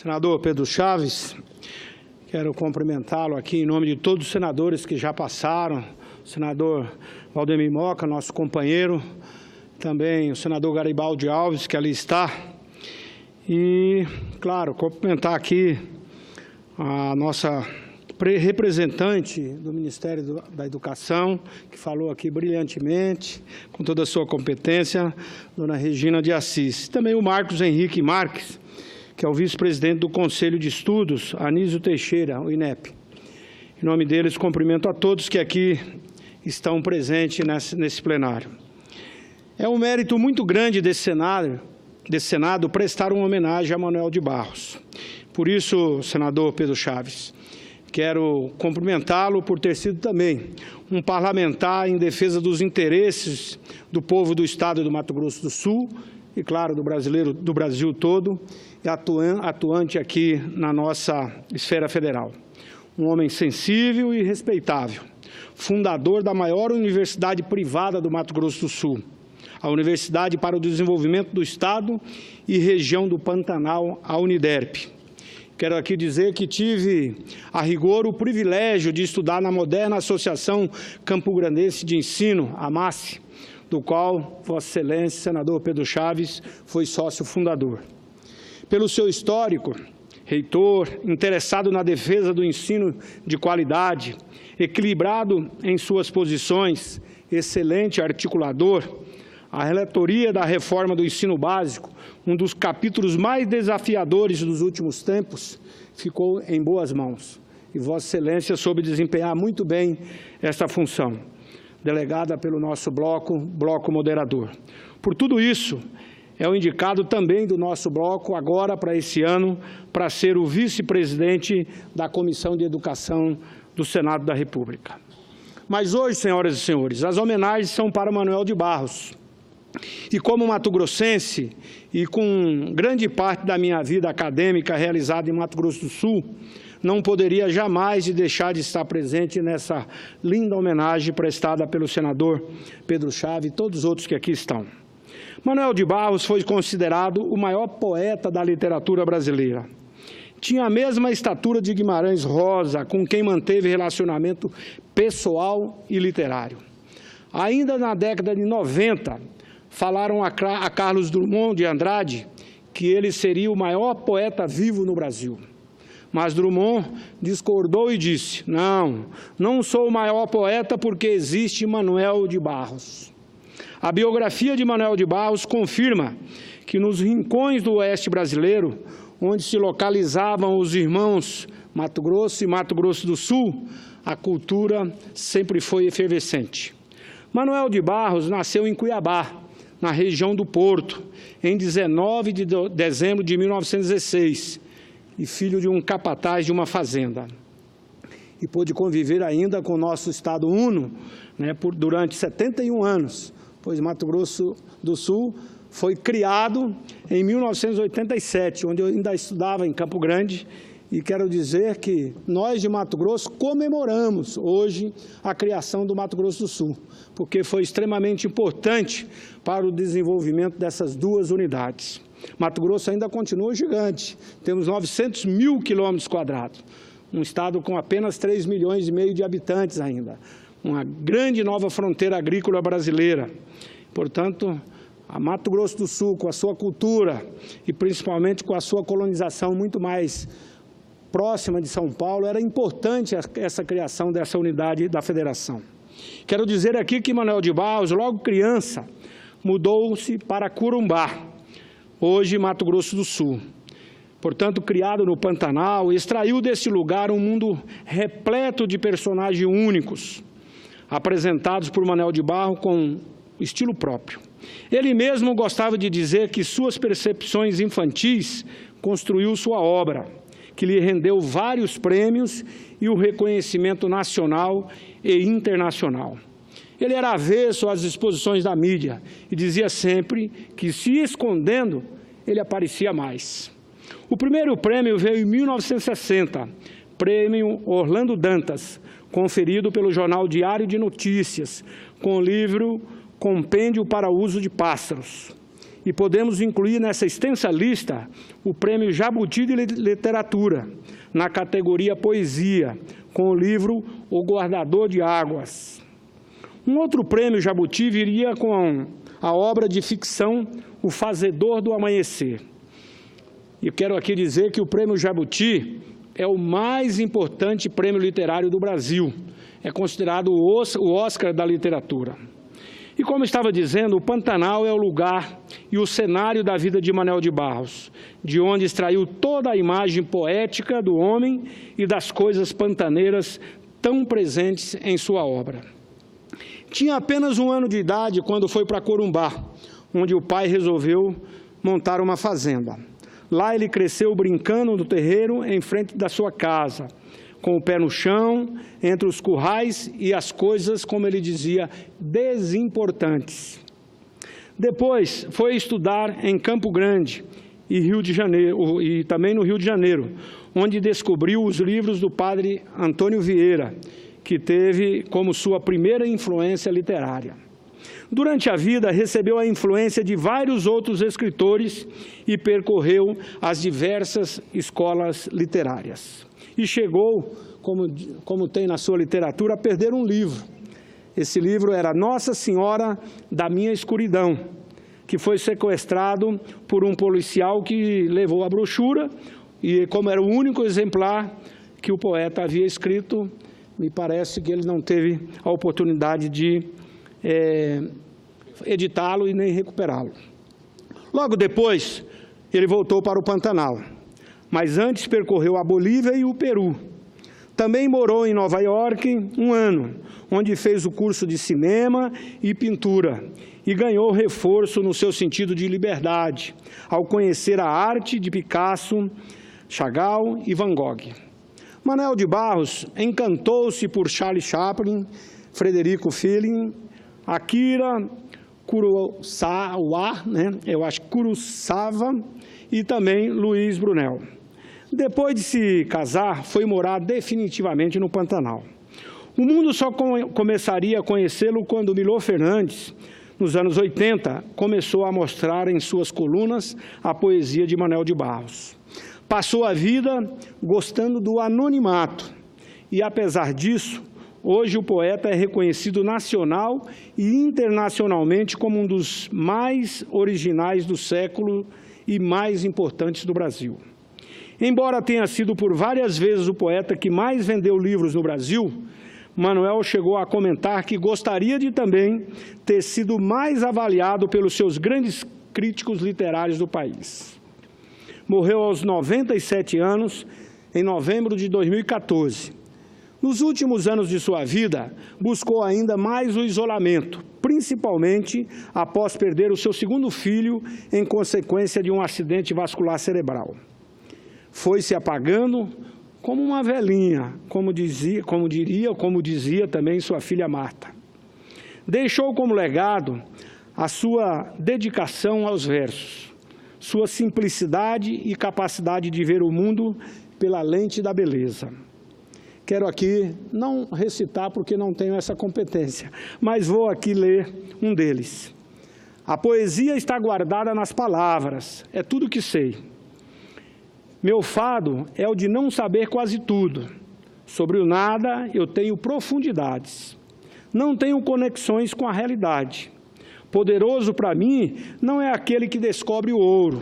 Senador Pedro Chaves, quero cumprimentá-lo aqui em nome de todos os senadores que já passaram, o senador Valdemir Moca, nosso companheiro, também o senador Garibaldi Alves, que ali está, e, claro, cumprimentar aqui a nossa representante do Ministério da Educação, que falou aqui brilhantemente, com toda a sua competência, dona Regina de Assis. Também o Marcos Henrique Marques, que é o vice-presidente do Conselho de Estudos, Anísio Teixeira, o INEP. Em nome deles, cumprimento a todos que aqui estão presentes nesse plenário. É um mérito muito grande desse Senado prestar uma homenagem a Manoel de Barros. Por isso, senador Pedro Chaves, quero cumprimentá-lo por ter sido também um parlamentar em defesa dos interesses do povo do Estado do Mato Grosso do Sul e, claro, do Brasil todo, e atuante aqui na nossa esfera federal. Um homem sensível e respeitável, fundador da maior universidade privada do Mato Grosso do Sul, a Universidade para o Desenvolvimento do Estado e Região do Pantanal, a Uniderp. Quero aqui dizer que tive, a rigor, o privilégio de estudar na moderna Associação Campograndense de Ensino, a AMASSE, do qual Vossa Excelência, senador Pedro Chaves, foi sócio fundador. Pelo seu histórico, reitor, interessado na defesa do ensino de qualidade, equilibrado em suas posições, excelente articulador, a relatoria da reforma do ensino básico, um dos capítulos mais desafiadores dos últimos tempos, ficou em boas mãos. E Vossa Excelência soube desempenhar muito bem essa função, delegada pelo nosso bloco moderador. Por tudo isso, é o indicado também do nosso bloco, agora para esse ano, para ser o vice-presidente da Comissão de Educação do Senado da República. Mas hoje, senhoras e senhores, as homenagens são para Manoel de Barros. E como mato-grossense, e com grande parte da minha vida acadêmica realizada em Mato Grosso do Sul, não poderia jamais deixar de estar presente nessa linda homenagem prestada pelo senador Pedro Chaves e todos os outros que aqui estão. Manoel de Barros foi considerado o maior poeta da literatura brasileira. Tinha a mesma estatura de Guimarães Rosa, com quem manteve relacionamento pessoal e literário. Ainda na década de 90, falaram a Carlos Drummond de Andrade que ele seria o maior poeta vivo no Brasil. Mas Drummond discordou e disse: não sou o maior poeta porque existe Manoel de Barros. A biografia de Manoel de Barros confirma que nos rincões do oeste brasileiro, onde se localizavam os irmãos Mato Grosso e Mato Grosso do Sul, a cultura sempre foi efervescente. Manoel de Barros nasceu em Cuiabá, na região do Porto, em 19 de dezembro de 1916, e filho de um capataz de uma fazenda. E pôde conviver ainda com o nosso Estado Uno, durante 71 anos, pois Mato Grosso do Sul foi criado em 1987, onde eu ainda estudava em Campo Grande, e quero dizer que nós de Mato Grosso comemoramos hoje a criação do Mato Grosso do Sul, porque foi extremamente importante para o desenvolvimento dessas duas unidades. Mato Grosso ainda continua gigante, temos 900 mil quilômetros quadrados, um estado com apenas 3 milhões e meio de habitantes ainda, uma grande nova fronteira agrícola brasileira. Portanto, a Mato Grosso do Sul, com a sua cultura e principalmente com a sua colonização muito mais próxima de São Paulo, era importante essa criação dessa unidade da federação. Quero dizer aqui que Manoel de Barros, logo criança, mudou-se para Corumbá, hoje Mato Grosso do Sul. Portanto, criado no Pantanal, extraiu desse lugar um mundo repleto de personagens únicos, apresentados por Manoel de Barros com estilo próprio. Ele mesmo gostava de dizer que suas percepções infantis construiu sua obra, que lhe rendeu vários prêmios e o reconhecimento nacional e internacional. Ele era avesso às exposições da mídia e dizia sempre que, se escondendo, ele aparecia mais. O primeiro prêmio veio em 1960, Prêmio Orlando Dantas, conferido pelo jornal Diário de Notícias, com o livro Compêndio para o Uso de Pássaros. e podemos incluir nessa extensa lista o Prêmio Jabuti de Literatura, na categoria Poesia, com o livro O Guardador de Águas. Um outro prêmio Jabuti viria com a obra de ficção O Fazedor do Amanhecer. E quero aqui dizer que o Prêmio Jabuti é o mais importante prêmio literário do Brasil. É considerado o Oscar da literatura. E como estava dizendo, o Pantanal é o lugar e o cenário da vida de Manuel de Barros, de onde extraiu toda a imagem poética do homem e das coisas pantaneiras tão presentes em sua obra. Tinha apenas 1 ano de idade quando foi para Corumbá, onde o pai resolveu montar uma fazenda. Lá ele cresceu brincando no terreiro em frente da sua casa, com o pé no chão, entre os currais e as coisas, como ele dizia, desimportantes. Depois foi estudar em Campo Grande e Rio de Janeiro, e também no Rio de Janeiro, onde descobriu os livros do padre Antônio Vieira, que teve como sua primeira influência literária. Durante a vida, recebeu a influência de vários outros escritores e percorreu as diversas escolas literárias. E chegou, como tem na sua literatura, a perder um livro. Esse livro era Nossa Senhora da Minha Escuridão, que foi sequestrado por um policial que levou a brochura, e como era o único exemplar que o poeta havia escrito, me parece que ele não teve a oportunidade de editá-lo e nem recuperá-lo. Logo depois, ele voltou para o Pantanal, mas antes percorreu a Bolívia e o Peru. Também morou em Nova York 1 ano, onde fez o curso de cinema e pintura, e ganhou reforço no seu sentido de liberdade, ao conhecer a arte de Picasso, Chagall e Van Gogh. Manuel de Barros encantou-se por Charlie Chaplin, Frederico Fellini, Akira Kurosawa, Kurosawa, e também Luiz Brunel. Depois de se casar, foi morar definitivamente no Pantanal. O mundo só começaria a conhecê-lo quando Milor Fernandes, nos anos 80, começou a mostrar em suas colunas a poesia de Manuel de Barros. Passou a vida gostando do anonimato e, apesar disso, hoje o poeta é reconhecido nacional e internacionalmente como um dos mais originais do século e mais importantes do Brasil. Embora tenha sido por várias vezes o poeta que mais vendeu livros no Brasil, Manuel chegou a comentar que gostaria de também ter sido mais avaliado pelos seus grandes críticos literários do país. Morreu aos 97 anos, em novembro de 2014. Nos últimos anos de sua vida, buscou ainda mais o isolamento, principalmente após perder o seu segundo filho em consequência de um acidente vascular cerebral. Foi se apagando como uma velhinha, como dizia também sua filha Marta. Deixou como legado a sua dedicação aos versos, sua simplicidade e capacidade de ver o mundo pela lente da beleza. Quero aqui não recitar porque não tenho essa competência, mas vou aqui ler um deles. A poesia está guardada nas palavras, é tudo que sei. Meu fado é o de não saber quase tudo. Sobre o nada eu tenho profundidades. Não tenho conexões com a realidade. Poderoso para mim não é aquele que descobre o ouro.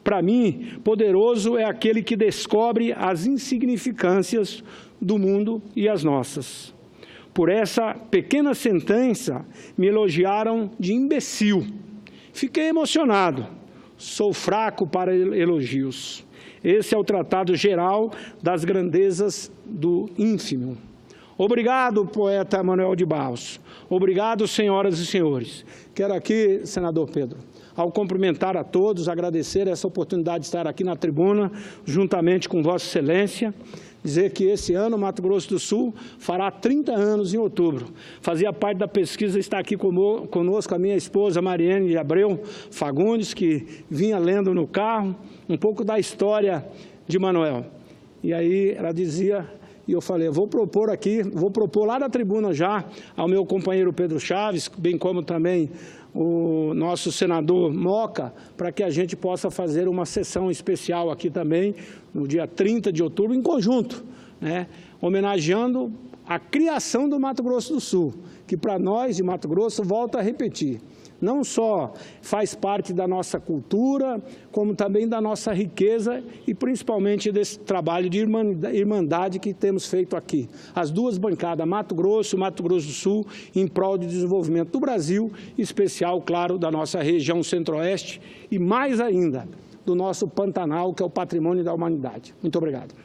Para mim, poderoso é aquele que descobre as insignificâncias do mundo e as nossas. Por essa pequena sentença, me elogiaram de imbecil. Fiquei emocionado. Sou fraco para elogios. Esse é o tratado geral das grandezas do ínfimo. Obrigado, poeta Manuel de Barros. Obrigado, senhoras e senhores. Quero aqui, senador Pedro, ao cumprimentar a todos, agradecer essa oportunidade de estar aqui na tribuna, juntamente com Vossa Excelência, dizer que esse ano Mato Grosso do Sul fará 30 anos em outubro. Fazia parte da pesquisa, está aqui conosco a minha esposa Mariane de Abreu Fagundes, que vinha lendo no carro um pouco da história de Manuel. E aí ela dizia, e eu falei, vou propor lá na tribuna já ao meu companheiro Pedro Chaves, bem como também o nosso senador Moca, para que a gente possa fazer uma sessão especial aqui também, no dia 30 de outubro, em conjunto, né, homenageando a criação do Mato Grosso do Sul, que para nós de Mato Grosso, volto a repetir, não só faz parte da nossa cultura, como também da nossa riqueza e principalmente desse trabalho de irmandade que temos feito aqui. As duas bancadas, Mato Grosso do Sul, em prol do desenvolvimento do Brasil, em especial, claro, da nossa região centro-oeste e mais ainda do nosso Pantanal, que é o patrimônio da humanidade. Muito obrigado.